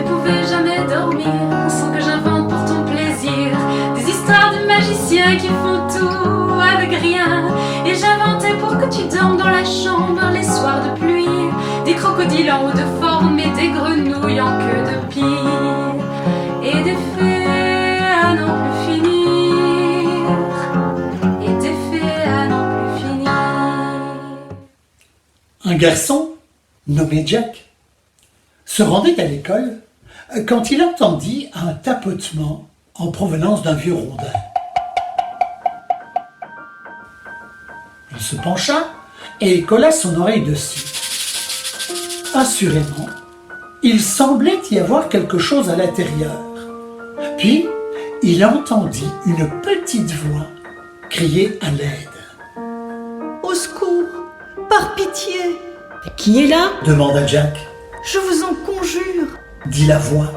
pouvais jamais dormir sans que j'invente pour ton plaisir des histoires de magiciens qui font tout avec rien. Et j'inventais pour que tu dormes dans la chambre les soirs de pluie des crocodiles en haut de forme et des grenouilles en queue de pie et des fées à n'en plus finir et des fées à n'en plus finir. Un garçon nommé Jack se rendait à l'école quand il entendit un tapotement en provenance d'un vieux rondin. Il se pencha et colla son oreille dessus. Assurément, il semblait y avoir quelque chose à l'intérieur. Puis, il entendit une petite voix crier à l'aide. « Au secours! Par pitié! » « Qui est là ?» demanda Jack. « Je vous en conjure! » dit la voix.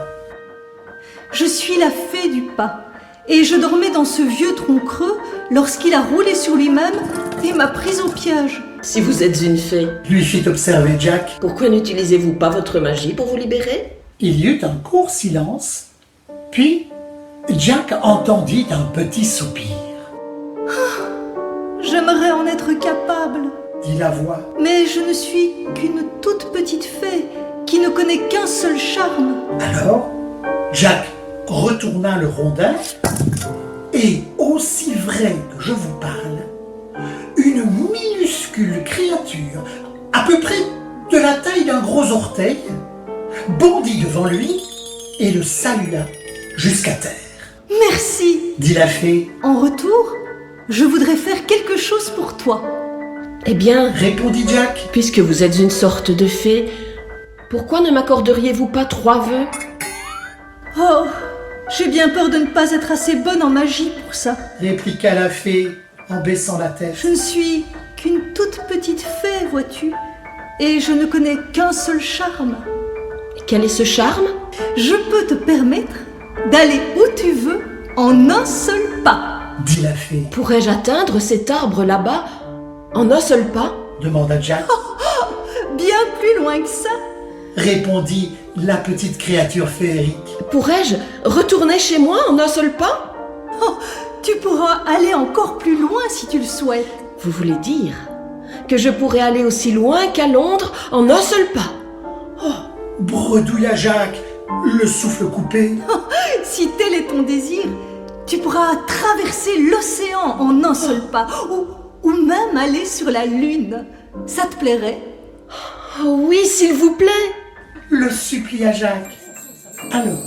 « Je suis la fée du pas, et je dormais dans ce vieux tronc creux lorsqu'il a roulé sur lui-même et m'a prise au piège. » Si vous êtes une fée, Lui fit observer Jack. pourquoi n'utilisez-vous pas votre magie pour vous libérer ? Il y eut un court silence, puis Jack entendit un petit soupir. « J'aimerais en être capable, Dit la voix. mais je ne suis qu'une toute petite fée qui ne connaît qu'un seul charme. » Alors, Jack retourna le rondin et, aussi vrai que je vous parle, une minuscule créature, à peu près de la taille d'un gros orteil, bondit devant lui et le salua jusqu'à terre. « Merci. Dit la fée. En retour, je voudrais faire quelque chose pour toi. » Eh bien, Répondit Jack. puisque vous êtes une sorte de fée, pourquoi ne m'accorderiez-vous pas 3 vœux ? Oh, j'ai bien peur de ne pas être assez bonne en magie pour ça. Répliqua la fée en baissant la tête. Je ne suis qu'une toute petite fée, vois-tu, et je ne connais qu'un seul charme. Quel est ce charme ? Je peux te permettre d'aller où tu veux en un seul pas. Dit la fée. Pourrais-je atteindre cet arbre là-bas en un seul pas ? Demanda Jack. Bien plus loin que ça. Répondit la petite créature féerique. Pourrais-je retourner chez moi en un seul pas ? Oh, tu pourras aller encore plus loin si tu le souhaites. Vous voulez dire que je pourrais aller aussi loin qu'à Londres en un seul pas ? Bredouilla Jack, le souffle coupé. Si tel est ton désir, tu pourras traverser l'océan en un seul pas, ou même aller sur la lune. Ça te plairait? Oh oui, s'il vous plaît. Le supplia Jack. Alors,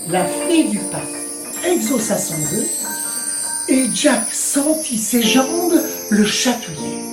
la fée du pas exauça son vœu et Jack sentit ses jambes le chatouiller.